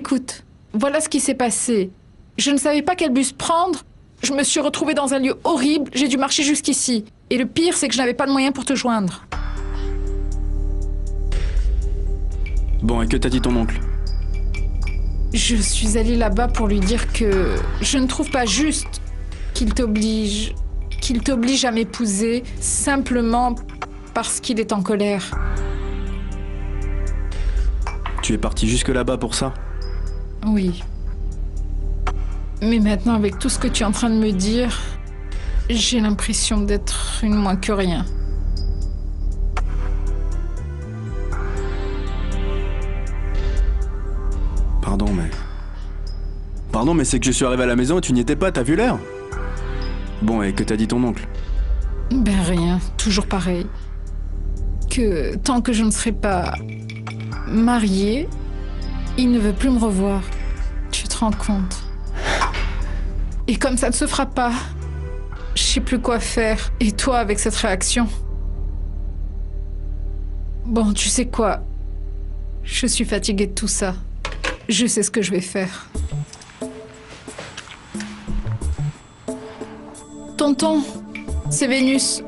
Écoute, voilà ce qui s'est passé. Je ne savais pas quel bus prendre. Je me suis retrouvée dans un lieu horrible. J'ai dû marcher jusqu'ici. Et le pire, c'est que je n'avais pas de moyen pour te joindre. Bon, et que t'a dit ton oncle? Je suis allée là-bas pour lui dire que je ne trouve pas juste qu'il t'oblige à m'épouser simplement parce qu'il est en colère. Tu es parti jusque là-bas pour ça? Oui. Mais maintenant, avec tout ce que tu es en train de me dire, j'ai l'impression d'être une moins que rien. Pardon, mais c'est que je suis arrivé à la maison et tu n'y étais pas, t'as vu l'heure? Bon, et que t'a dit ton oncle? Ben rien, toujours pareil. Que tant que je ne serai pas mariée, il ne veut plus me revoir. Tu te rends compte? Et comme ça ne se fera pas, je sais plus quoi faire. Et toi, avec cette réaction? Bon, tu sais quoi? Je suis fatiguée de tout ça. Je sais ce que je vais faire. Tonton, c'est Vénus.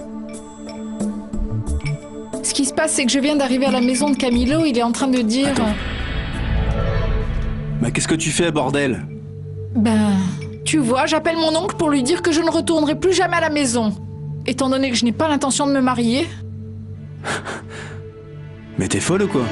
Ce qui se passe, c'est que je viens d'arriver à la maison de Camilo. Il est en train de dire... Attends. Mais qu'est-ce que tu fais, bordel? Ben, tu vois, j'appelle mon oncle pour lui dire que je ne retournerai plus jamais à la maison. Étant donné que je n'ai pas l'intention de me marier. Mais t'es folle ou quoi?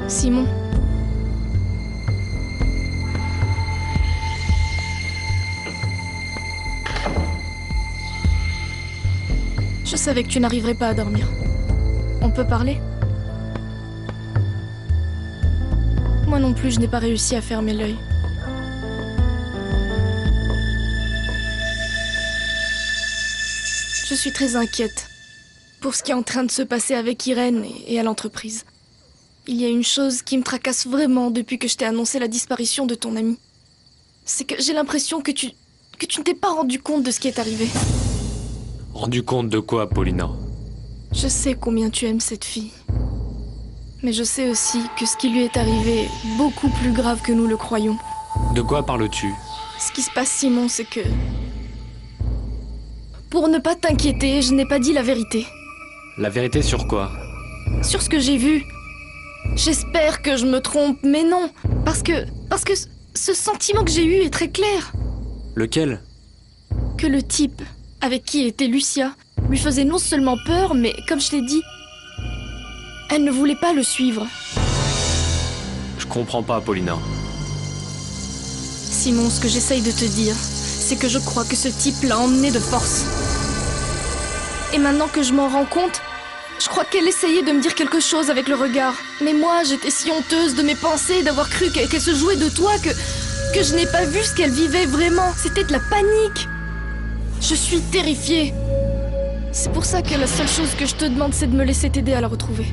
Simon. Je savais que tu n'arriverais pas à dormir. On peut parler? Moi non plus, je n'ai pas réussi à fermer l'œil. Je suis très inquiète pour ce qui est en train de se passer avec Irène et à l'entreprise. Il y a une chose qui me tracasse vraiment depuis que je t'ai annoncé la disparition de ton ami. C'est que j'ai l'impression que tu ne t'es pas rendu compte de ce qui est arrivé. Rendu compte de quoi, Paulina? Je sais combien tu aimes cette fille. Mais je sais aussi que ce qui lui est arrivé est beaucoup plus grave que nous le croyons. De quoi parles-tu? Ce qui se passe, Simon, c'est que... Pour ne pas t'inquiéter, je n'ai pas dit la vérité. La vérité sur quoi? Sur ce que j'ai vu. J'espère que je me trompe, mais non. Parce que ce sentiment que j'ai eu est très clair. Lequel? Que le type avec qui était Lucia lui faisait non seulement peur, mais comme je l'ai dit, elle ne voulait pas le suivre. Je comprends pas, Paulina. Simon, ce que j'essaye de te dire, c'est que je crois que ce type l'a emmené de force. Et maintenant que je m'en rends compte, je crois qu'elle essayait de me dire quelque chose avec le regard. Mais moi, j'étais si honteuse de mes pensées, d'avoir cru qu'elle se jouait de toi, que je n'ai pas vu ce qu'elle vivait vraiment. C'était de la panique. Je suis terrifiée. C'est pour ça que la seule chose que je te demande, c'est de me laisser t'aider à la retrouver.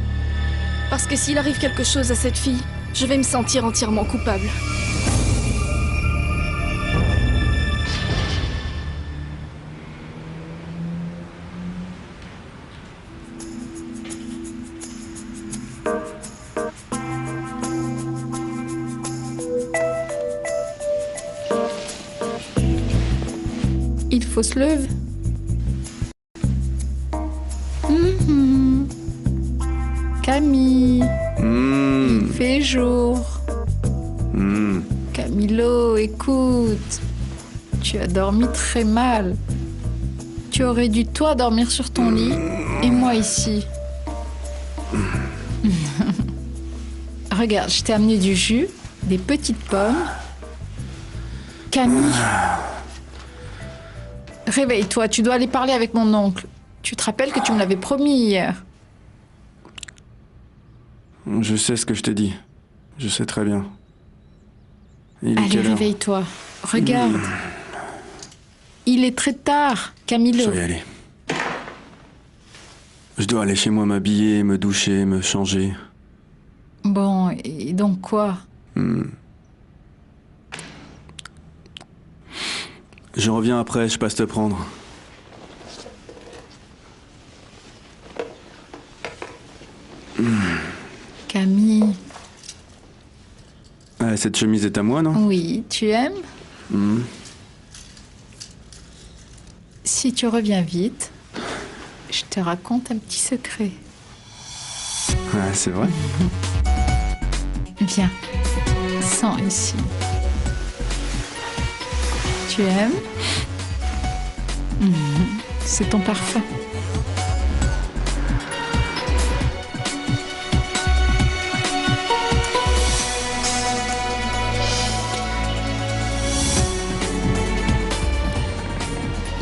Parce que s'il arrive quelque chose à cette fille, je vais me sentir entièrement coupable. faut se lever. Mhm. Camille, il fait jour. Camilo, écoute. Tu as dormi très mal. Tu aurais dû, toi, dormir sur ton lit et moi ici. Regarde, je t'ai amené du jus, des petites pommes. Camille, réveille-toi, tu dois aller parler avec mon oncle. Tu te rappelles que tu me l'avais promis hier. Je sais ce que je t'ai dit. Je sais très bien. Il est Allez, quelle heure? réveille-toi. Regarde. Il est très tard, Camilo. Je vais y aller. Je dois aller chez moi m'habiller, me doucher, me changer. Bon, et donc quoi? Je reviens après, je passe te prendre. Camille. Ah, cette chemise est à moi, non? Oui, tu aimes? Si tu reviens vite, je te raconte un petit secret. Ah, c'est vrai? Viens, sens ici. Tu aimes? C'est ton parfum.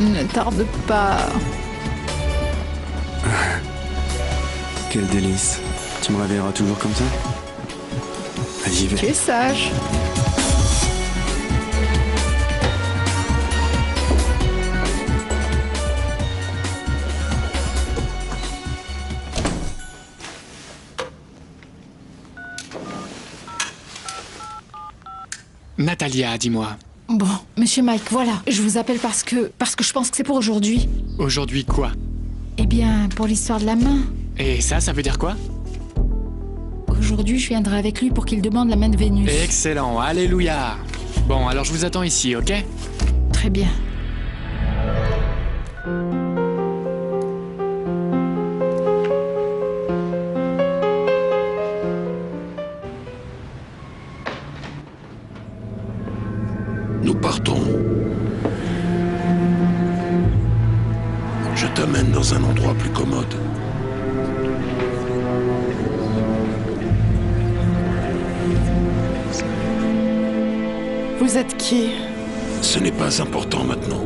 Ne tarde pas. Quel délice. Tu me réveilleras toujours comme ça? Ah, j'y Tu vais. es sage. Natalia, dis-moi. Bon, monsieur Mike, voilà. Je vous appelle parce que je pense que c'est pour aujourd'hui. Aujourd'hui quoi? Eh bien, pour l'histoire de la main. Et ça veut dire quoi? Aujourd'hui, je viendrai avec lui pour qu'il demande la main de Vénus. Excellent, alléluia. Bon, alors je vous attends ici, ok? Très bien. Nous partons. Je t'amène dans un endroit plus commode. Vous êtes qui? Ce n'est pas important maintenant.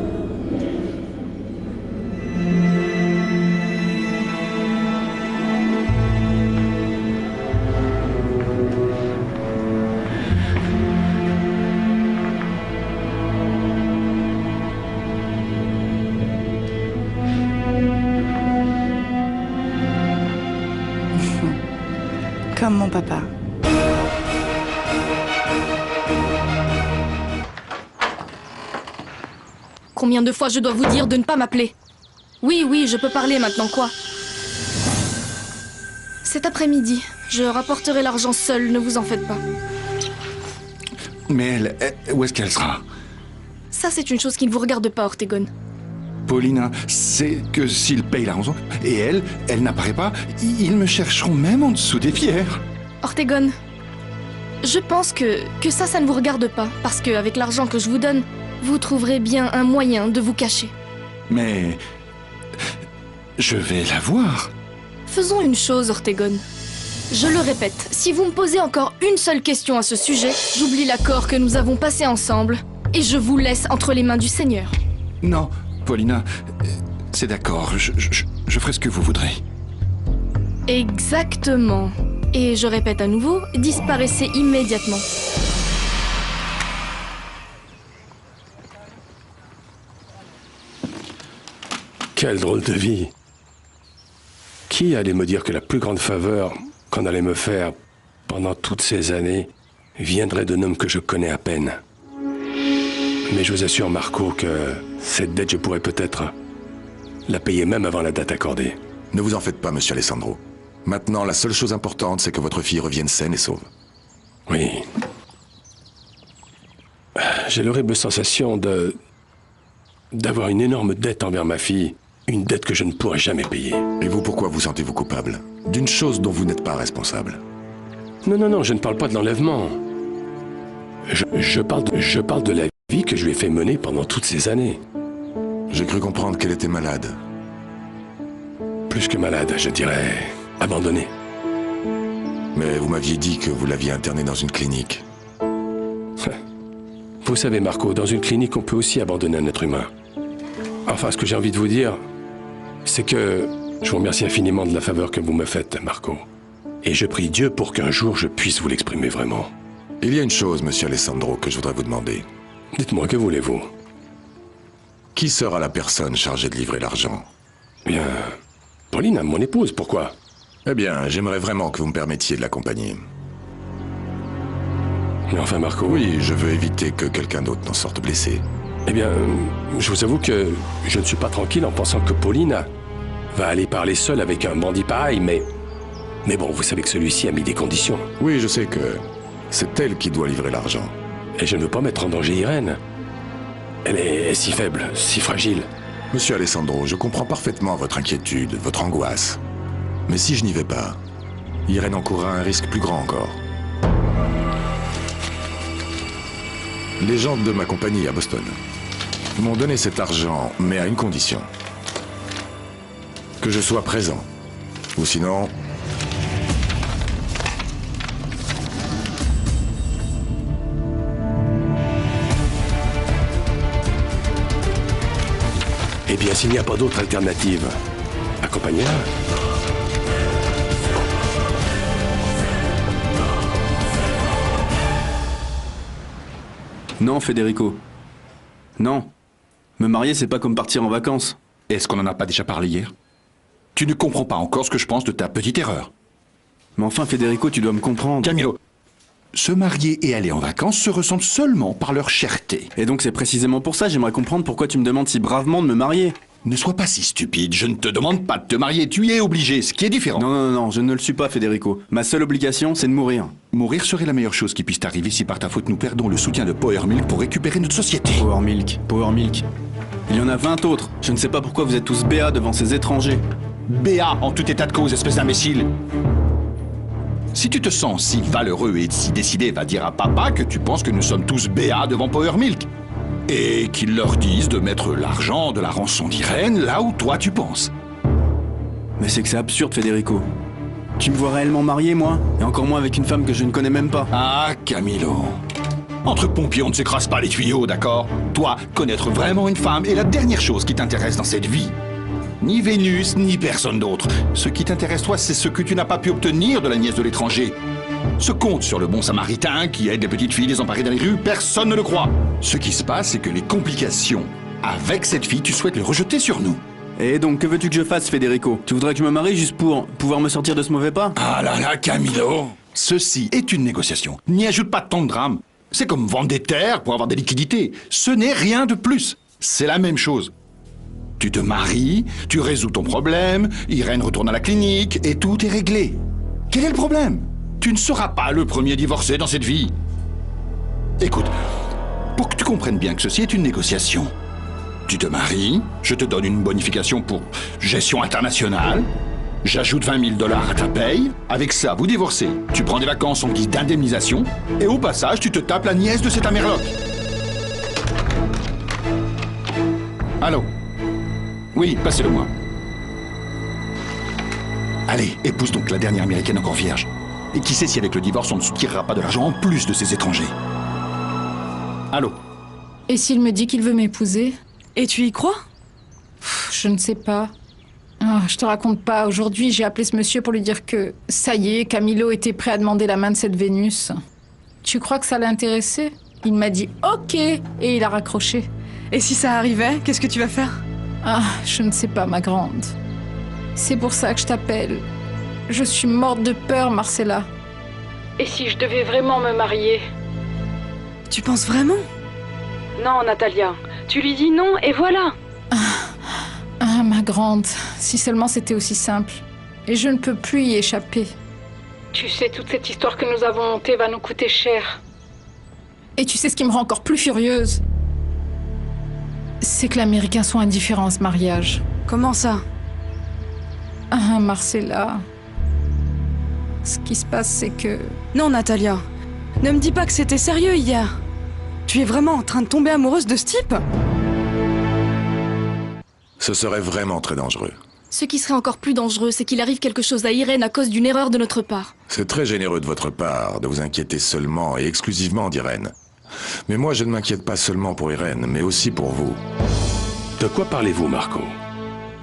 Comme mon papa. Combien de fois je dois vous dire de ne pas m'appeler? Oui, oui, je peux parler maintenant, quoi? Cet après-midi, je rapporterai l'argent seul, ne vous en faites pas. Mais où est-ce qu'elle sera? Ça, c'est une chose qui ne vous regarde pas, Ortegon. Paulina, c'est que s'il paye la rançon, et elle n'apparaît pas, ils me chercheront même en dessous des pierres. Ortegon, je pense que ça ne vous regarde pas, parce qu'avec l'argent que je vous donne, vous trouverez bien un moyen de vous cacher. Mais... je vais la voir. Faisons une chose, Ortegon. Je le répète, si vous me posez encore une seule question à ce sujet, j'oublie l'accord que nous avons passé ensemble, et je vous laisse entre les mains du Seigneur. Non, Paulina, c'est d'accord, je ferai ce que vous voudrez. Exactement. Et je répète à nouveau, disparaissez immédiatement. Quelle drôle de vie. Qui allait me dire que la plus grande faveur qu'on allait me faire pendant toutes ces années viendrait d'un homme que je connais à peine? Mais je vous assure, Marco, que cette dette, je pourrais peut-être la payer même avant la date accordée. Ne vous en faites pas, monsieur Alessandro. Maintenant, la seule chose importante, c'est que votre fille revienne saine et sauve. Oui. J'ai l'horrible sensation de d'avoir une énorme dette envers ma fille. Une dette que je ne pourrai jamais payer. Et vous, pourquoi vous sentez-vous coupable? D'une chose dont vous n'êtes pas responsable. Non, je ne parle pas de l'enlèvement. Je parle de la vie que je lui ai fait mener pendant toutes ces années. J'ai cru comprendre qu'elle était malade. Plus que malade, je dirais abandonnée. Mais vous m'aviez dit que vous l'aviez internée dans une clinique. Vous savez, Marco, dans une clinique, on peut aussi abandonner un être humain. Enfin, ce que j'ai envie de vous dire, c'est que je vous remercie infiniment de la faveur que vous me faites, Marco. Et je prie Dieu pour qu'un jour je puisse vous l'exprimer vraiment. Il y a une chose, monsieur Alessandro, que je voudrais vous demander. Dites-moi, que voulez-vous? Qui sera la personne chargée de livrer l'argent? Bien, Paulina, mon épouse, pourquoi? Eh bien, j'aimerais vraiment que vous me permettiez de l'accompagner. Mais enfin, Marco... Oui, je veux éviter que quelqu'un d'autre n'en sorte blessé. Eh bien, je vous avoue que je ne suis pas tranquille en pensant que Paulina va aller parler seule avec un bandit pareil, mais bon, vous savez que celui-ci a mis des conditions. Oui, je sais que c'est elle qui doit livrer l'argent. Et je ne veux pas mettre en danger Irène. Elle est si faible, si fragile. Monsieur Alessandro, je comprends parfaitement votre inquiétude, votre angoisse. Mais si je n'y vais pas, Irène encourra un risque plus grand encore. Les gens de ma compagnie à Boston m'ont donné cet argent, mais à une condition. Que je sois présent. Ou sinon... Eh bien, s'il n'y a pas d'autre alternative, accompagnez-la. Non, Federico. Non. Me marier, c'est pas comme partir en vacances. Est-ce qu'on n'en a pas déjà parlé hier? Tu ne comprends pas encore ce que je pense de ta petite erreur. Mais enfin, Federico, tu dois me comprendre. Camilo, se marier et aller en vacances se ressentent seulement par leur cherté. Et donc c'est précisément pour ça, j'aimerais comprendre pourquoi tu me demandes si bravement de me marier. Ne sois pas si stupide, je ne te demande pas de te marier, tu y es obligé, ce qui est différent. Non, je ne le suis pas, Federico. Ma seule obligation, c'est de mourir. Mourir serait la meilleure chose qui puisse t'arriver si par ta faute nous perdons le soutien de Power Milk pour récupérer notre société. Power Milk. Il y en a 20 autres. Je ne sais pas pourquoi vous êtes tous béats devant ces étrangers. Béat en tout état de cause, espèce d'imbécile. Si tu te sens si valeureux et si décidé, va dire à papa que tu penses que nous sommes tous béats devant Power Milk. Et qu'ils leur disent de mettre l'argent de la rançon d'Irène là où toi tu penses. Mais c'est que c'est absurde, Federico. Tu me vois réellement marié, moi? Et encore moins avec une femme que je ne connais même pas. Ah, Camilo. Entre pompiers, on ne s'écrase pas les tuyaux, d'accord? Toi, connaître vraiment une femme est la dernière chose qui t'intéresse dans cette vie. Ni Vénus, ni personne d'autre. Ce qui t'intéresse, toi, c'est ce que tu n'as pas pu obtenir de la nièce de l'étranger. Ce conte sur le bon samaritain qui aide les petites filles désemparées dans les rues, personne ne le croit. Ce qui se passe, c'est que les complications avec cette fille, tu souhaites les rejeter sur nous. Et donc, que veux-tu que je fasse, Federico? Tu voudrais que je me marie juste pour pouvoir me sortir de ce mauvais pas? Ah là là, Camilo! Ceci est une négociation. N'y ajoute pas tant de drame. C'est comme vendre des terres pour avoir des liquidités. Ce n'est rien de plus. C'est la même chose. Tu te maries, tu résous ton problème, Irène retourne à la clinique et tout est réglé. Quel est le problème? Tu ne seras pas le premier divorcé dans cette vie. Écoute, pour que tu comprennes bien que ceci est une négociation, tu te maries, je te donne une bonification pour gestion internationale, j'ajoute 20 000 $ à ta paye, avec ça vous divorcez, tu prends des vacances en guise d'indemnisation, et au passage tu te tapes la nièce de cet Amerloc. Allô? Oui, passez-le-moi. Allez, épouse donc la dernière américaine encore vierge. Et qui sait si avec le divorce on ne soutirera pas de l'argent en plus de ces étrangers. Allô? Et s'il me dit qu'il veut m'épouser? Et tu y crois? Je ne sais pas. Oh, je te raconte pas. Aujourd'hui, j'ai appelé ce monsieur pour lui dire que, ça y est, Camilo était prêt à demander la main de cette Vénus. Tu crois que ça l'intéressait? Il m'a dit « Ok » et il a raccroché. Et si ça arrivait, qu'est-ce que tu vas faire? Ah, je ne sais pas, ma grande. C'est pour ça que je t'appelle. Je suis morte de peur, Marcella. Et si je devais vraiment me marier? Tu penses vraiment? Non, Natalia. Tu lui dis non et voilà. Ah, ma grande. Si seulement c'était aussi simple. Et je ne peux plus y échapper. Tu sais, toute cette histoire que nous avons montée va nous coûter cher. Et tu sais ce qui me rend encore plus furieuse? C'est que l'Américain sont indifférents à ce mariage. Comment ça? Ah, Marcella. Ce qui se passe, c'est que... Non, Natalia. Ne me dis pas que c'était sérieux hier. Tu es vraiment en train de tomber amoureuse de ce type? Ce serait vraiment très dangereux. Ce qui serait encore plus dangereux, c'est qu'il arrive quelque chose à Irène à cause d'une erreur de notre part. C'est très généreux de votre part de vous inquiéter seulement et exclusivement d'Irène. Mais moi, je ne m'inquiète pas seulement pour Irène, mais aussi pour vous. De quoi parlez-vous, Marco?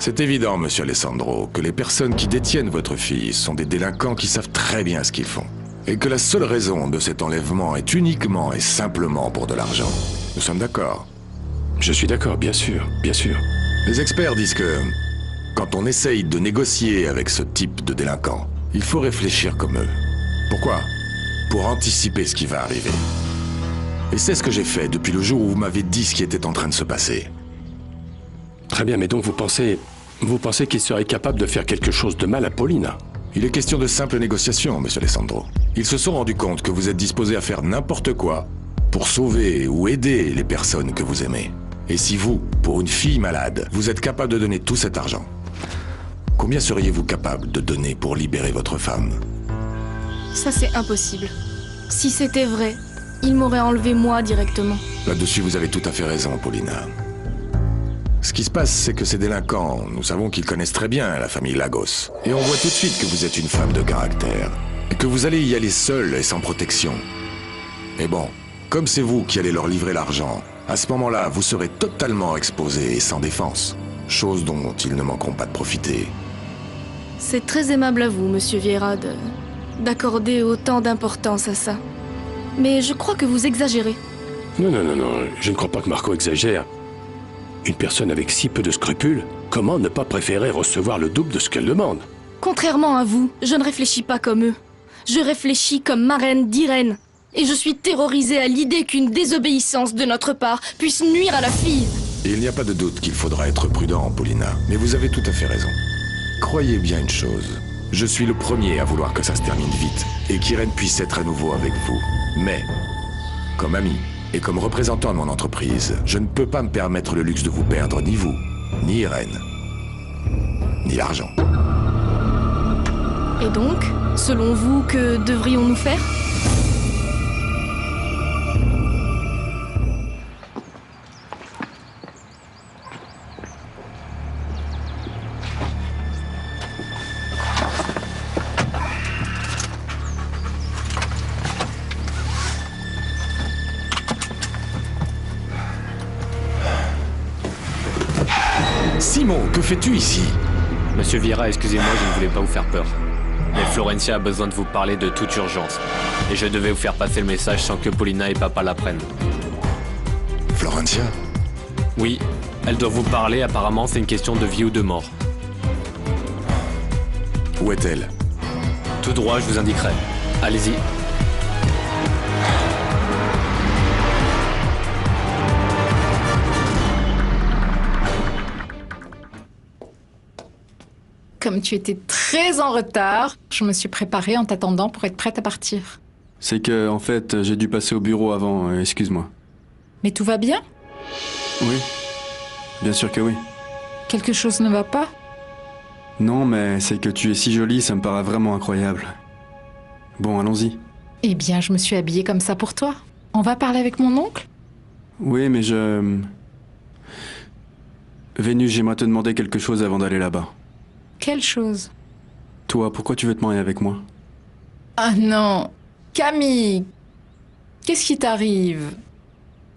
C'est évident, monsieur Alessandro, que les personnes qui détiennent votre fille sont des délinquants qui savent très bien ce qu'ils font. Et que la seule raison de cet enlèvement est uniquement et simplement pour de l'argent. Nous sommes d'accord? Je suis d'accord, bien sûr, bien sûr. Les experts disent que quand on essaye de négocier avec ce type de délinquants, il faut réfléchir comme eux. Pourquoi? Pour anticiper ce qui va arriver. Et c'est ce que j'ai fait depuis le jour où vous m'avez dit ce qui était en train de se passer. Très bien, mais donc vous pensez qu'il serait capable de faire quelque chose de mal à Paulina? Il est question de simple négociation, monsieur Alessandro. Ils se sont rendus compte que vous êtes disposé à faire n'importe quoi pour sauver ou aider les personnes que vous aimez. Et si vous, pour une fille malade, vous êtes capable de donner tout cet argent, combien seriez-vous capable de donner pour libérer votre femme? Ça, c'est impossible. Si c'était vrai, il m'aurait enlevé moi directement. Là-dessus, vous avez tout à fait raison, Paulina. Ce qui se passe, c'est que ces délinquants, nous savons qu'ils connaissent très bien la famille Lagos. Et on voit tout de suite que vous êtes une femme de caractère. Et que vous allez y aller seule et sans protection. Et bon, comme c'est vous qui allez leur livrer l'argent, à ce moment-là, vous serez totalement exposé et sans défense. Chose dont ils ne manqueront pas de profiter. C'est très aimable à vous, monsieur Vieira, d'accorder autant d'importance à ça. Mais je crois que vous exagérez. Non, je ne crois pas que Marco exagère. Une personne avec si peu de scrupules, comment ne pas préférer recevoir le double de ce qu'elle demande? Contrairement à vous, je ne réfléchis pas comme eux. Je réfléchis comme marraine d'Irène. Et je suis terrorisée à l'idée qu'une désobéissance de notre part puisse nuire à la fille. Il n'y a pas de doute qu'il faudra être prudent, Paulina. Mais vous avez tout à fait raison. Croyez bien une chose. Je suis le premier à vouloir que ça se termine vite. Et qu'Irène puisse être à nouveau avec vous. Mais, comme ami, et comme représentant de mon entreprise, je ne peux pas me permettre le luxe de vous perdre ni vous, ni Irène, ni l'argent. Et donc, selon vous, que devrions-nous faire? Simon, que fais-tu ici? Monsieur Vieira, excusez-moi, je ne voulais pas vous faire peur. Mais Florencia a besoin de vous parler de toute urgence. Et je devais vous faire passer le message sans que Paulina et papa l'apprennent. Florencia? Oui, elle doit vous parler, apparemment c'est une question de vie ou de mort. Où est-elle? Tout droit, je vous indiquerai. Allez-y. Comme tu étais très en retard, je me suis préparée en t'attendant pour être prête à partir. C'est que, en fait, j'ai dû passer au bureau avant, excuse-moi. Mais tout va bien? Oui. Bien sûr que oui. Quelque chose ne va pas? Non, mais c'est que tu es si jolie, ça me paraît vraiment incroyable. Bon, allons-y. Eh bien, je me suis habillée comme ça pour toi. On va parler avec mon oncle? Oui, mais Vénus, j'aimerais te demander quelque chose avant d'aller là-bas. Quelle chose? Toi, pourquoi tu veux te marier avec moi? Ah non! Camille! Qu'est-ce qui t'arrive?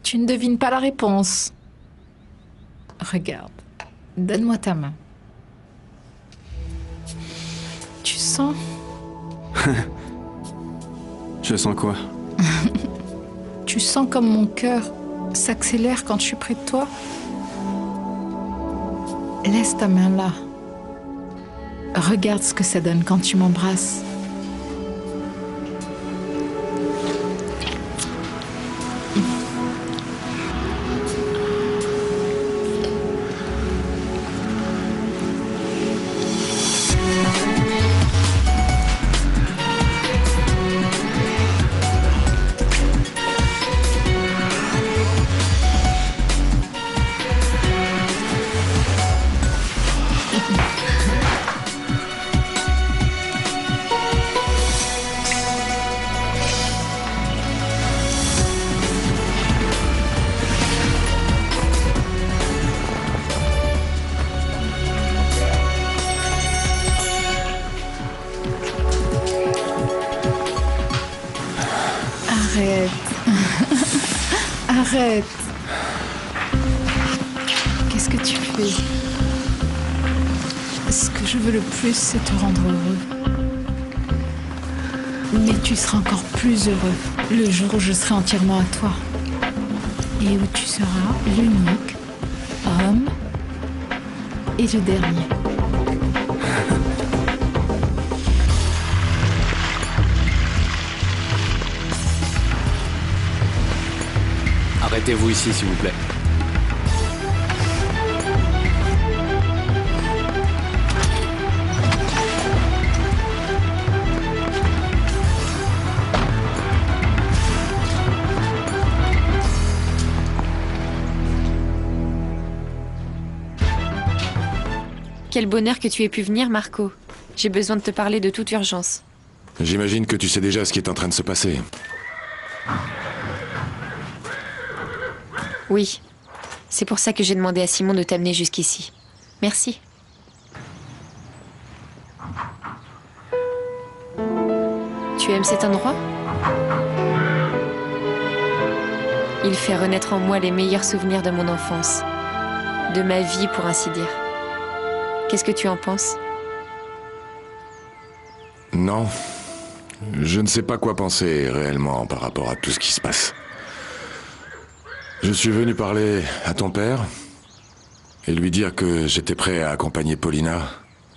Tu ne devines pas la réponse. Regarde. Donne-moi ta main. Tu sens? Je sens quoi? Tu sens comme mon cœur s'accélère quand je suis près de toi? Laisse ta main là. Regarde ce que ça donne quand tu m'embrasses. Arrête. Qu'est-ce que tu fais? Ce que je veux le plus, c'est te rendre heureux. Mais tu seras encore plus heureux le jour où je serai entièrement à toi. Et où tu seras l'unique homme et le dernier. Arrêtez-vous ici, s'il vous plaît. Quel bonheur que tu aies pu venir, Marco. J'ai besoin de te parler de toute urgence. J'imagine que tu sais déjà ce qui est en train de se passer. Oui. C'est pour ça que j'ai demandé à Simon de t'amener jusqu'ici. Merci. Tu aimes cet endroit? Il fait renaître en moi les meilleurs souvenirs de mon enfance. De ma vie, pour ainsi dire. Qu'est-ce que tu en penses? Non. Je ne sais pas quoi penser réellement par rapport à tout ce qui se passe. Je suis venu parler à ton père et lui dire que j'étais prêt à accompagner Paulina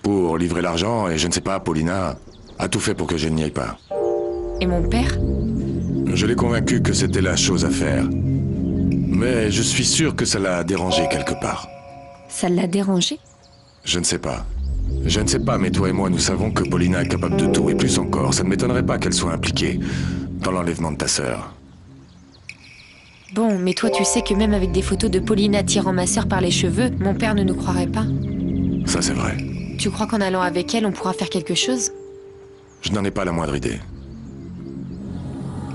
pour livrer l'argent et je ne sais pas, Paulina a tout fait pour que je n'y aille pas. Et mon père? Je l'ai convaincu que c'était la chose à faire. Mais je suis sûr que ça l'a dérangé quelque part. Ça l'a dérangé? Je ne sais pas. Je ne sais pas, mais toi et moi, nous savons que Paulina est capable de tout, et plus encore. Ça ne m'étonnerait pas qu'elle soit impliquée dans l'enlèvement de ta sœur. Bon, mais toi tu sais que même avec des photos de Paulina tirant ma sœur par les cheveux, mon père ne nous croirait pas. Ça, c'est vrai. Tu crois qu'en allant avec elle, on pourra faire quelque chose? Je n'en ai pas la moindre idée.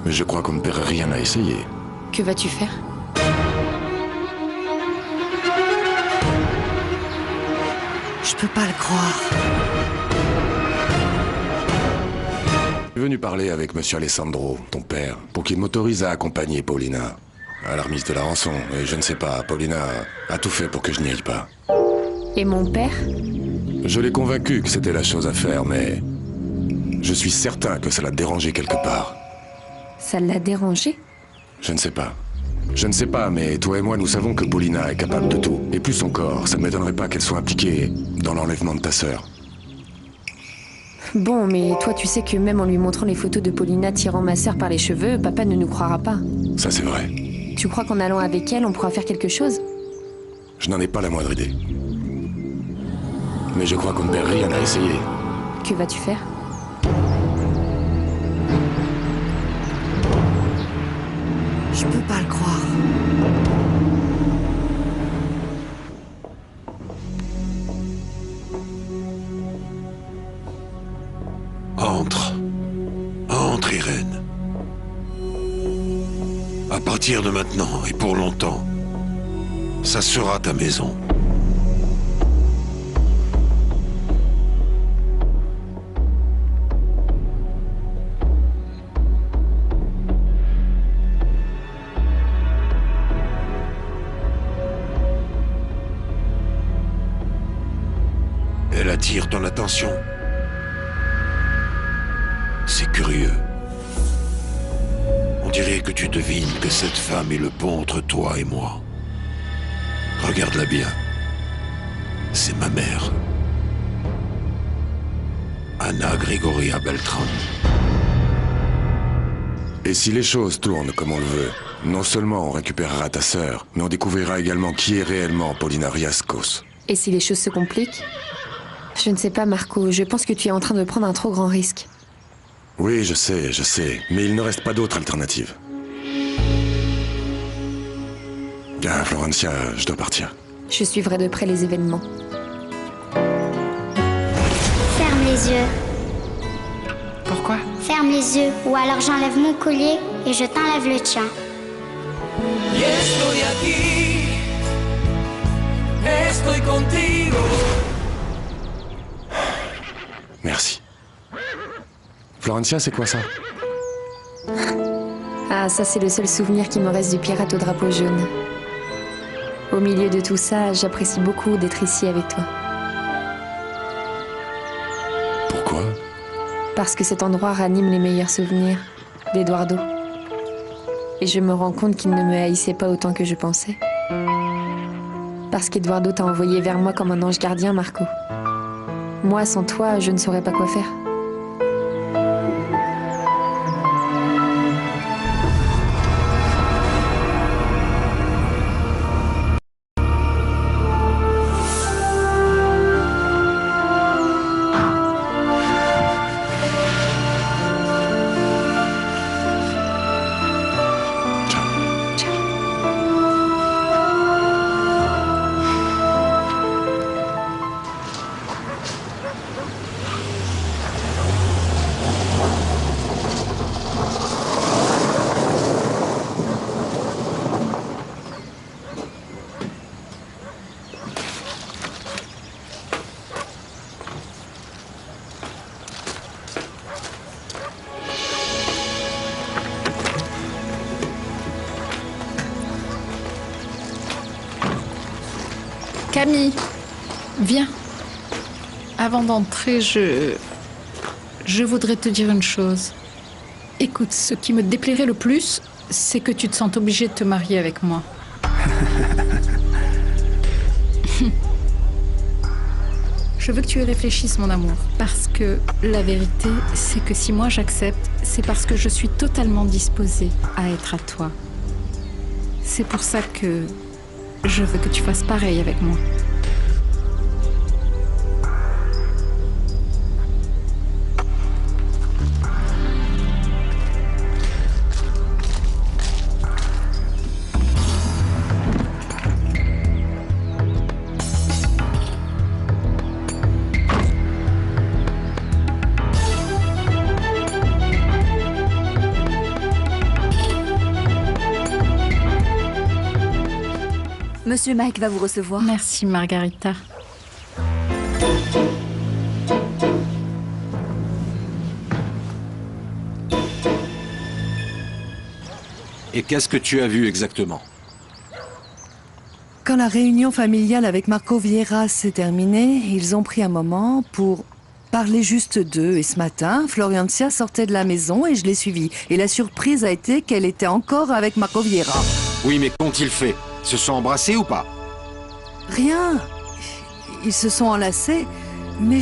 Mais je crois qu'on ne paiera rien à essayer. Que vas-tu faire? Je peux pas le croire. Je suis venu parler avec Monsieur Alessandro, ton père, pour qu'il m'autorise à accompagner Paulina à la remise de la rançon. Et je ne sais pas, Paulina a tout fait pour que je n'y aille pas. Et mon père? Je l'ai convaincu que c'était la chose à faire, mais je suis certain que ça l'a dérangé quelque part. Ça l'a dérangé? Je ne sais pas. Je ne sais pas, mais toi et moi, nous savons que Paulina est capable de tout. Et plus encore, ça ne m'étonnerait pas qu'elle soit impliquée dans l'enlèvement de ta sœur. Bon, mais toi tu sais que même en lui montrant les photos de Paulina tirant ma sœur par les cheveux, papa ne nous croira pas. Ça, c'est vrai. Tu crois qu'en allant avec elle, on pourra faire quelque chose? Je n'en ai pas la moindre idée. Mais je crois qu'on ne perd rien à essayer. Que vas-tu faire? Je peux pas le croire. Entre. Entre, Irène. À partir de maintenant et pour longtemps, ça sera ta maison. Elle attire ton attention. C'est curieux. On dirait que tu devines que cette femme est le pont entre toi et moi. Regarde-la bien. C'est ma mère. Anna Gregoria Beltrán. Et si les choses tournent comme on le veut, non seulement on récupérera ta sœur, mais on découvrira également qui est réellement Paulina Riascos. Et si les choses se compliquent? Je ne sais pas, Marco, je pense que tu es en train de prendre un trop grand risque. Oui, je sais, mais il ne reste pas d'autre alternative. Bien, Florencia, je dois partir. Je suivrai de près les événements. Ferme les yeux. Pourquoi? Ferme les yeux, ou alors j'enlève mon collier et je t'enlève le tien. Estoy aquí, estoy contigo. Merci. Florencia, c'est quoi ça? Ah, ça c'est le seul souvenir qui me reste du pirate au drapeau jaune. Au milieu de tout ça, j'apprécie beaucoup d'être ici avec toi. Pourquoi? Parce que cet endroit ranime les meilleurs souvenirs d'Eduardo. Et je me rends compte qu'il ne me haïssait pas autant que je pensais. Parce qu'Eduardo t'a envoyé vers moi comme un ange gardien, Marco. Moi, sans toi, je ne saurais pas quoi faire. Camille, viens. Avant d'entrer, je voudrais te dire une chose. Écoute, ce qui me déplairait le plus, c'est que tu te sens obligée de te marier avec moi. Je veux que tu y réfléchisses, mon amour. Parce que la vérité, c'est que si moi j'accepte, c'est parce que je suis totalement disposée à être à toi. C'est pour ça que je veux que tu fasses pareil avec moi. Monsieur Mike va vous recevoir. Merci, Margarita. Et qu'est-ce que tu as vu exactement? Quand la réunion familiale avec Marco Vieira s'est terminée, ils ont pris un moment pour parler juste d'eux. Et ce matin, Florencia sortait de la maison et je l'ai suivie. Et la surprise a été qu'elle était encore avec Marco Vieira. Oui, mais qu'ont-ils fait? Ils se sont embrassés ou pas? Rien. Ils se sont enlacés, mais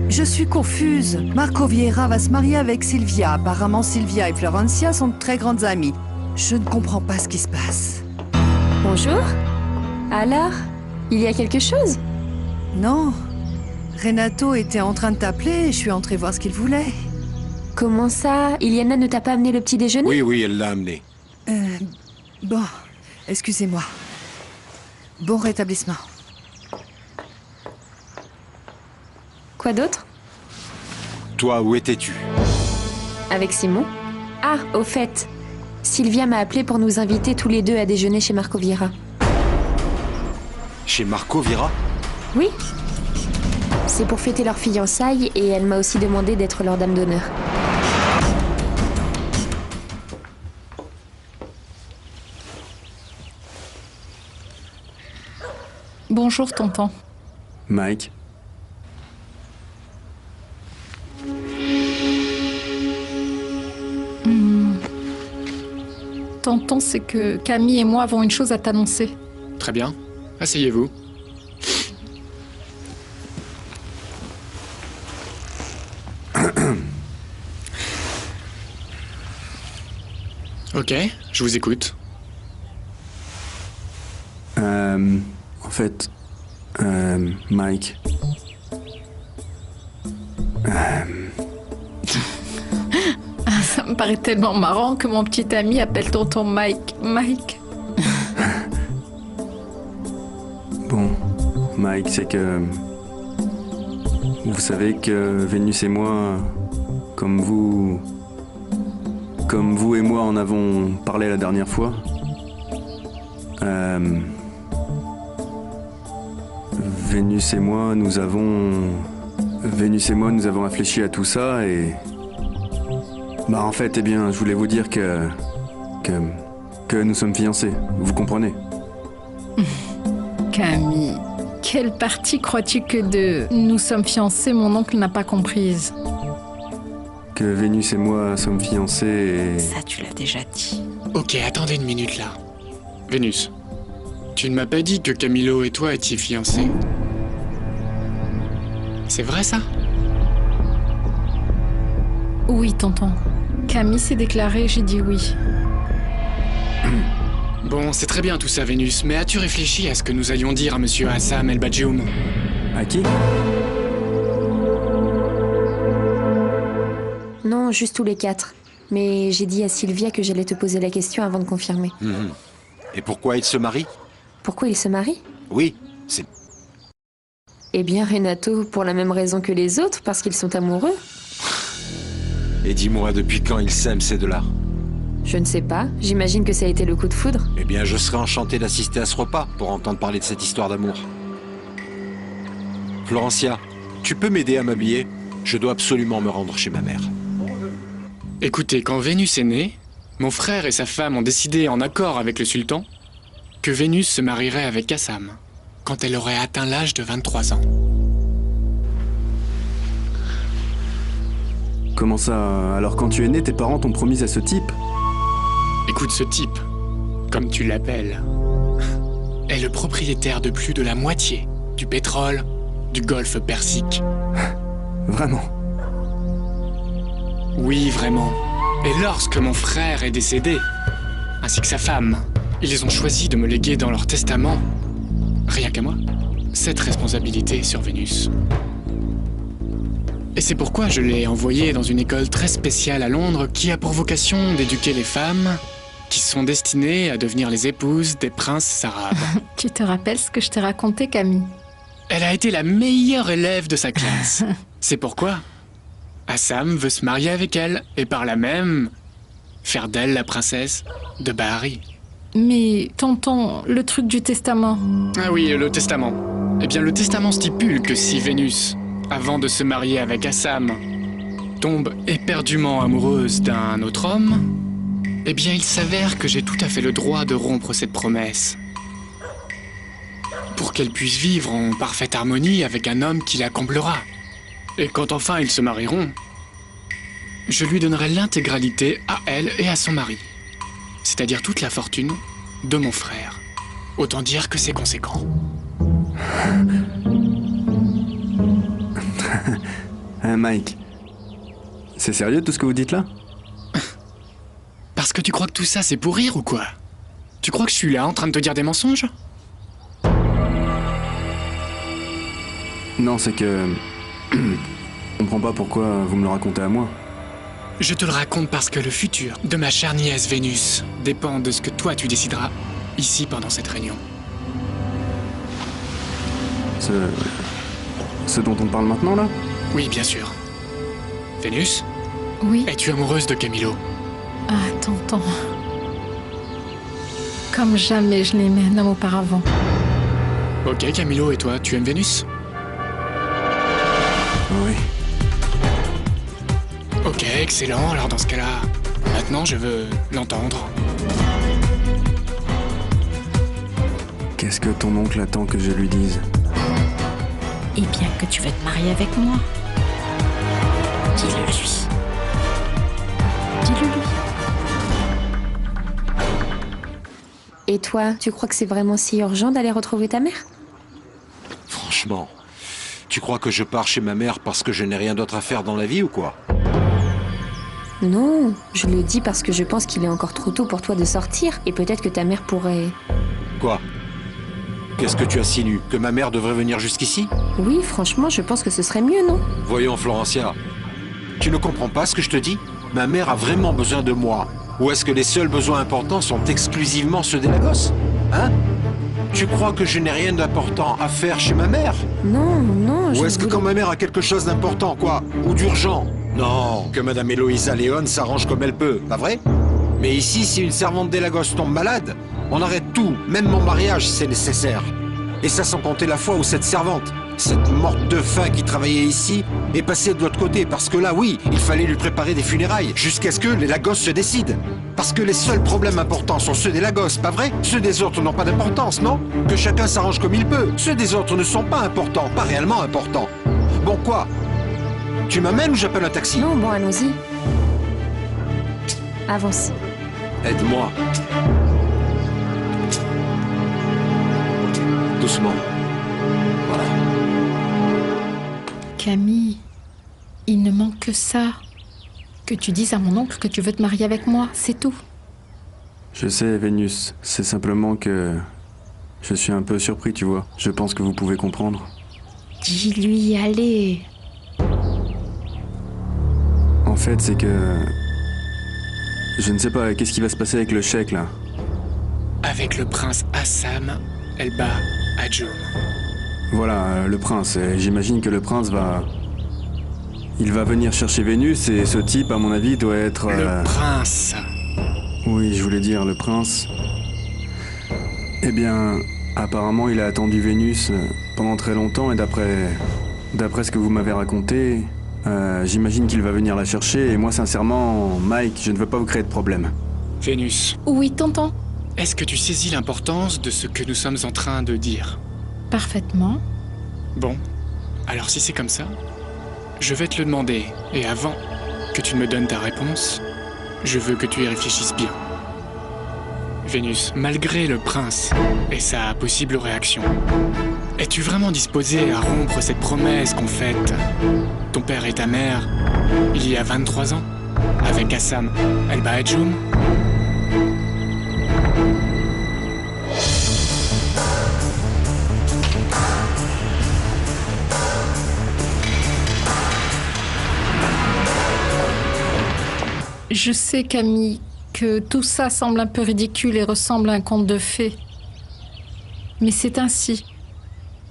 je suis confuse. Marco Vieira va se marier avec Silvia. Apparemment, Silvia et Florencia sont de très grandes amies. Je ne comprends pas ce qui se passe. Bonjour. Alors, il y a quelque chose? Non. Renato était en train de t'appeler et je suis entrée voir ce qu'il voulait. Comment ça? Iliana ne t'a pas amené le petit déjeuner? Oui, elle l'a amené. Bon, excusez-moi. Bon rétablissement. Quoi d'autre? Toi, où étais-tu? Avec Simon. Ah, au fait, Sylvia m'a appelé pour nous inviter tous les deux à déjeuner chez Marco Vieira. Chez Marco Vieira? Oui. C'est pour fêter leur fiançailles et elle m'a aussi demandé d'être leur dame d'honneur. Bonjour, tonton. Mike. Tonton, c'est que Camille et moi avons une chose à t'annoncer. Très bien. Asseyez-vous. Ok, je vous écoute. En fait, Mike. Ça me paraît tellement marrant que mon petit ami appelle tonton Mike. Mike. Bon, Mike, c'est que... Vous savez que Vénus et moi, comme vous et moi en avons parlé la dernière fois, Vénus et moi, nous avons réfléchi à tout ça et Bah en fait, eh bien, je voulais vous dire que nous sommes fiancés, vous comprenez? Camille, quelle partie crois-tu que de « nous sommes fiancés » mon oncle n'a pas comprise? Que Vénus et moi sommes fiancés et... Ça, tu l'as déjà dit. Ok, attendez une minute là. Vénus, tu ne m'as pas dit que Camilo et toi étiez fiancés. C'est vrai ça? Oui, tonton. Camille s'est déclarée, j'ai dit oui. Bon, c'est très bien tout ça, Vénus, mais as-tu réfléchi à ce que nous allions dire à Monsieur Assam El Badjoum? À qui? Non, juste tous les quatre. Mais j'ai dit à Sylvia que j'allais te poser la question avant de confirmer. Et pourquoi il se marie? Pourquoi il se marie? Oui, c'est... Eh bien, Renato, pour la même raison que les autres, parce qu'ils sont amoureux. Et dis-moi, depuis quand ils s'aiment ces deux-là? Je ne sais pas, j'imagine que ça a été le coup de foudre. Eh bien, je serais enchanté d'assister à ce repas pour entendre parler de cette histoire d'amour. Florencia, tu peux m'aider à m'habiller? Je dois absolument me rendre chez ma mère. Écoutez, quand Vénus est née, mon frère et sa femme ont décidé, en accord avec le sultan, que Vénus se marierait avec Assam, quand elle aurait atteint l'âge de 23 ans. Comment ça? Alors quand tu es né, tes parents t'ont promis à ce type? Écoute, ce type, comme tu l'appelles, est le propriétaire de plus de la moitié du pétrole du golfe Persique. Vraiment? Oui, vraiment. Et lorsque mon frère est décédé, ainsi que sa femme, ils ont choisi de me léguer dans leur testament, rien qu'à moi, cette responsabilité sur Vénus. Et c'est pourquoi je l'ai envoyée dans une école très spéciale à Londres qui a pour vocation d'éduquer les femmes qui sont destinées à devenir les épouses des princes arabes. Tu te rappelles ce que je t'ai raconté, Camille? Elle a été la meilleure élève de sa classe. C'est pourquoi Assam veut se marier avec elle et par là même faire d'elle la princesse de Bahari. Mais, tonton, le truc du testament... Ah oui, le testament. Eh bien, le testament stipule que si Vénus, avant de se marier avec Assam, tombe éperdument amoureuse d'un autre homme, eh bien, il s'avère que j'ai tout à fait le droit de rompre cette promesse. Pour qu'elle puisse vivre en parfaite harmonie avec un homme qui la comblera. Et quand enfin ils se marieront, je lui donnerai l'intégralité à elle et à son mari. C'est-à-dire toute la fortune de mon frère. Autant dire que c'est conséquent. Mike, c'est sérieux tout ce que vous dites là? Parce que tu crois que tout ça c'est pour rire ou quoi? Tu crois que je suis là en train de te dire des mensonges? Non, c'est que... Je comprends pas pourquoi vous me le racontez à moi. Je te le raconte parce que le futur de ma chère nièce Vénus dépend de ce que toi tu décideras ici pendant cette réunion. Ce dont on parle maintenant là? Oui, bien sûr. Vénus? Oui? Es-tu amoureuse de Camilo? Ah, tonton... Comme jamais je n'aimais un homme auparavant. Ok, Camilo, et toi, tu aimes Vénus? Oui. Ok, excellent. Alors dans ce cas-là, maintenant je veux l'entendre. Qu'est-ce que ton oncle attend que je lui dise? Eh bien que tu veux te marier avec moi. Dis-le lui. Dis-le lui. Et toi, tu crois que c'est vraiment si urgent d'aller retrouver ta mère? Franchement, tu crois que je pars chez ma mère parce que je n'ai rien d'autre à faire dans la vie ou quoi? Non, je le dis parce que je pense qu'il est encore trop tôt pour toi de sortir et peut-être que ta mère pourrait... Quoi? Qu'est-ce que tu insinues? Que ma mère devrait venir jusqu'ici? Oui, franchement, je pense que ce serait mieux, non? Voyons, Florencia, tu ne comprends pas ce que je te dis? Ma mère a vraiment besoin de moi. Ou est-ce que les seuls besoins importants sont exclusivement ceux des Lagos? Hein? Tu crois que je n'ai rien d'important à faire chez ma mère? Non, non, Ou est-ce que quand ma mère a quelque chose d'important, quoi? Ou d'urgent? Non, que Madame Eloïsa Léon s'arrange comme elle peut, pas vrai? Mais ici, si une servante des Lagos tombe malade, on arrête tout, même mon mariage, si c'est nécessaire. Et ça sans compter la fois où cette servante, cette morte de faim qui travaillait ici, est passée de l'autre côté. Parce que là, oui, il fallait lui préparer des funérailles, jusqu'à ce que les Lagos se décident. Parce que les seuls problèmes importants sont ceux des Lagos, pas vrai? Ceux des autres n'ont pas d'importance, non? Que chacun s'arrange comme il peut. Ceux des autres ne sont pas importants, pas réellement importants. Bon quoi? Tu m'amènes ou j'appelle un taxi? Non, bon, allons-y. Avance. Aide-moi. Doucement. Voilà. Camille, il ne manque que ça. Que tu dises à mon oncle que tu veux te marier avec moi, c'est tout. Je sais, Vénus. C'est simplement que... je suis un peu surpris, tu vois. Je pense que vous pouvez comprendre. Dis-lui, allez. En fait, c'est que... je ne sais pas, qu'est-ce qui va se passer avec le chèque, là? Avec le prince Assam, Elba Adjoum. Voilà, le prince. Et j'imagine que le prince va... il va venir chercher Vénus, et ce type, à mon avis, doit être... Le prince. Oui, je voulais dire le prince. Eh bien, apparemment, il a attendu Vénus pendant très longtemps, et d'après ce que vous m'avez raconté... j'imagine qu'il va venir la chercher, et moi sincèrement, Mike, je ne veux pas vous créer de problème. Vénus. Oui, tonton. Est-ce que tu saisis l'importance de ce que nous sommes en train de dire? Parfaitement. Bon, alors si c'est comme ça, je vais te le demander, et avant que tu me donnes ta réponse, je veux que tu y réfléchisses bien. Vénus, malgré le prince et sa possible réaction, es-tu vraiment disposé à rompre cette promesse qu'ont faite ton père et ta mère il y a 23 ans avec Assam Elba Adjoum? Je sais, Camille, que tout ça semble un peu ridicule et ressemble à un conte de fées. Mais c'est ainsi.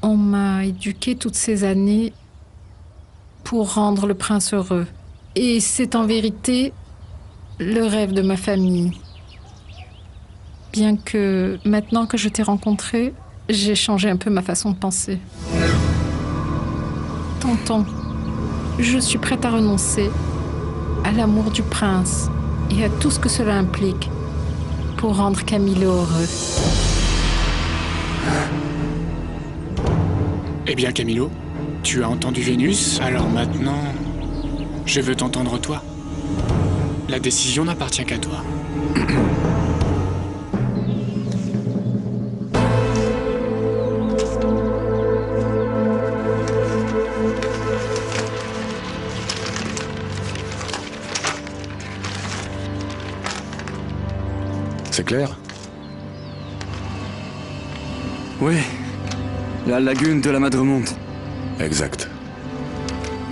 On m'a éduquée toutes ces années pour rendre le prince heureux. Et c'est en vérité le rêve de ma famille. Bien que maintenant que je t'ai rencontré, j'ai changé un peu ma façon de penser. Tonton, je suis prête à renoncer à l'amour du prince et à tout ce que cela implique pour rendre Camilo heureux. Eh bien, Camilo, tu as entendu Vénus, alors maintenant, je veux t'entendre toi. La décision n'appartient qu'à toi. C'est clair? Oui. La lagune de la Madremonde. Exact.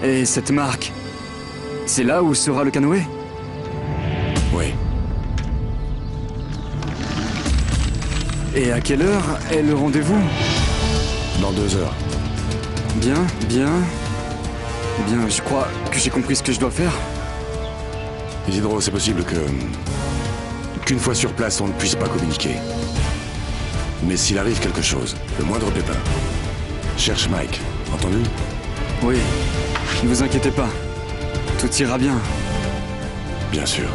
Et cette marque, c'est là où sera le canoë? Oui. Et à quelle heure est le rendez-vous? Dans 2 heures. Bien, bien. Bien, je crois que j'ai compris ce que je dois faire. Isidro, c'est possible qu'une fois sur place, on ne puisse pas communiquer. Mais s'il arrive quelque chose, le moindre pépin, cherche Mike, entendu? Oui, ne vous inquiétez pas. Tout ira bien. Bien sûr.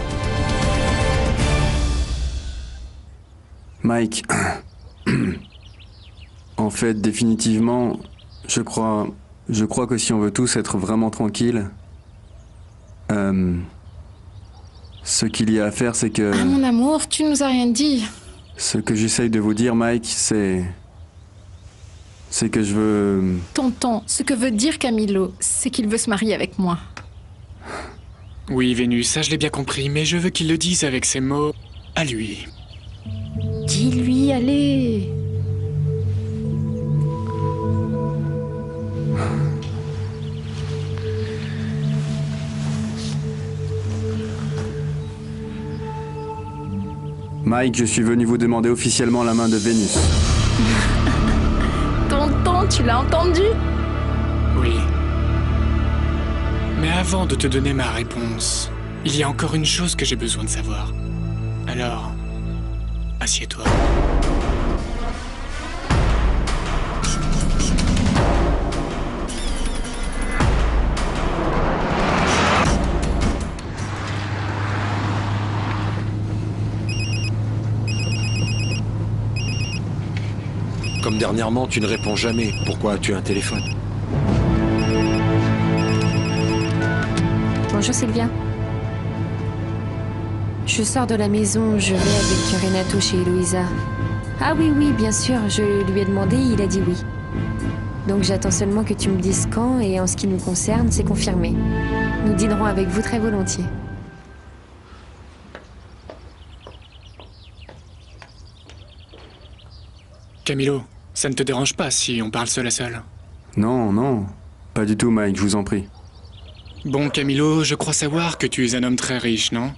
Mike, en fait, définitivement, je crois que si on veut tous être vraiment tranquilles, ce qu'il y a à faire, c'est que... Ah, mon amour, tu nous as rien dit. Ce que j'essaye de vous dire, Mike, c'est que je veux... Tonton, ce que veut dire Camilo, c'est qu'il veut se marier avec moi. Oui, Vénus, ça je l'ai bien compris, mais je veux qu'il le dise avec ses mots à lui. Dis-lui, allez. Mike, je suis venu vous demander officiellement la main de Vénus. Tonton, tu l'as entendu? Oui. Mais avant de te donner ma réponse, il y a encore une chose que j'ai besoin de savoir. Alors, assieds-toi. Comme dernièrement, tu ne réponds jamais. Pourquoi as-tu un téléphone? Bonjour Sylvia. Je sors de la maison, je vais avec Renato chez Eloïsa. Ah oui, bien sûr, je lui ai demandé, il a dit oui. Donc j'attends seulement que tu me dises quand, et en ce qui nous concerne, c'est confirmé. Nous dînerons avec vous très volontiers. Camilo, ça ne te dérange pas si on parle seul à seul? Non, pas du tout, Mike, je vous en prie. Bon, Camilo, je crois savoir que tu es un homme très riche, non?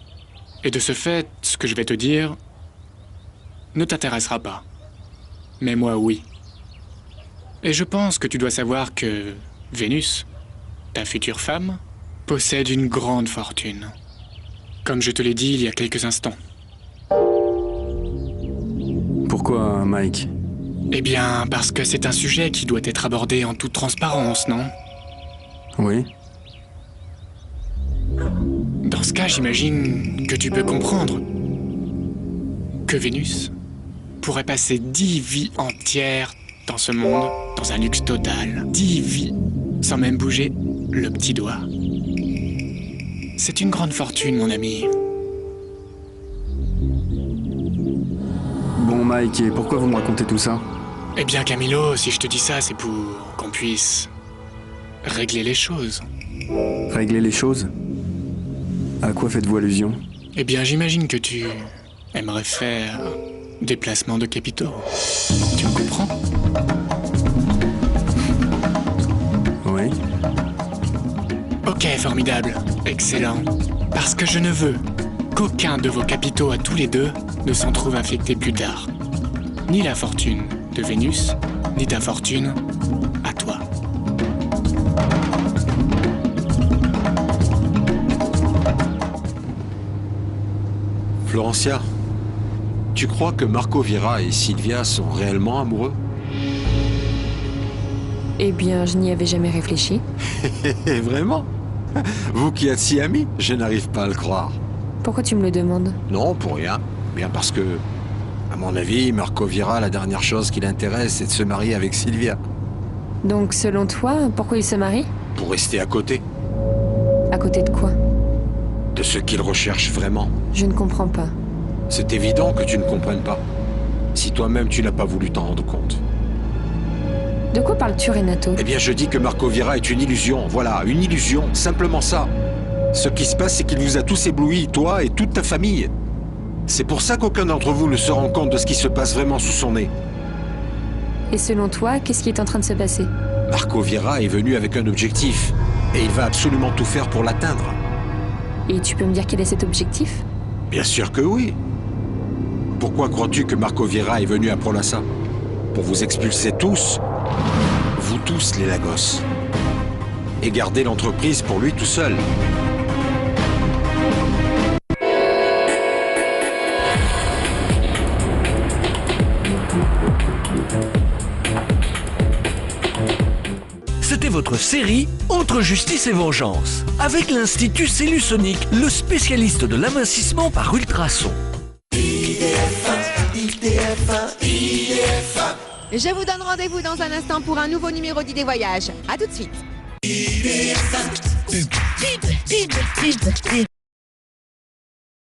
Et de ce fait, ce que je vais te dire ne t'intéressera pas. Mais moi, oui. Et je pense que tu dois savoir que Vénus, ta future femme, possède une grande fortune. Comme je te l'ai dit il y a quelques instants. Pourquoi, Mike? Eh bien, parce que c'est un sujet qui doit être abordé en toute transparence, non? Oui. Dans ce cas, j'imagine que tu peux comprendre que Vénus pourrait passer 10 vies entières dans ce monde, dans un luxe total. 10 vies, sans même bouger le petit doigt. C'est une grande fortune, mon ami. Bon, Mike, et pourquoi vous me racontez tout ça? Eh bien, Camilo, si je te dis ça, c'est pour qu'on puisse régler les choses. Régler les choses? À quoi faites-vous allusion? Eh bien, j'imagine que tu aimerais faire des placements de capitaux. Tu me comprends? Oui. Ok, formidable. Excellent. Parce que je ne veux qu'aucun de vos capitaux à tous les deux ne s'en trouve affecté plus tard. Ni la fortune de Vénus, ni ta fortune à toi. Florencia, tu crois que Marco Vieira et Sylvia sont réellement amoureux? Eh bien, je n'y avais jamais réfléchi. Vraiment? Vous qui êtes si amis, je n'arrive pas à le croire. Pourquoi tu me le demandes? Non, pour rien. Bien parce que, à mon avis, Marco Vieira, la dernière chose qui l'intéresse, c'est de se marier avec Sylvia. Donc, selon toi, pourquoi il se marie? Pour rester à côté. À côté de quoi? De ce qu'il recherche vraiment. Je ne comprends pas. C'est évident que tu ne comprennes pas. Si toi-même tu n'as pas voulu t'en rendre compte. De quoi parles-tu, Renato? Eh bien, je dis que Marco Vieira est une illusion. Voilà, une illusion. Simplement ça. Ce qui se passe, c'est qu'il vous a tous éblouis, toi et toute ta famille. C'est pour ça qu'aucun d'entre vous ne se rend compte de ce qui se passe vraiment sous son nez. Et selon toi, qu'est-ce qui est en train de se passer? Marco Vieira est venu avec un objectif. Et il va absolument tout faire pour l'atteindre. Et tu peux me dire quel est cet objectif? Bien sûr que oui. Pourquoi crois-tu que Marco Vieira est venu à Prolassa? Pour vous expulser tous, vous tous les Lagos, et garder l'entreprise pour lui tout seul. C'était votre série Entre justice et vengeance, avec l'Institut Cellulosonic, le spécialiste de l'amincissement par ultrasons. Je vous donne rendez-vous dans un instant pour un nouveau numéro d'Idées Voyage. À tout de suite.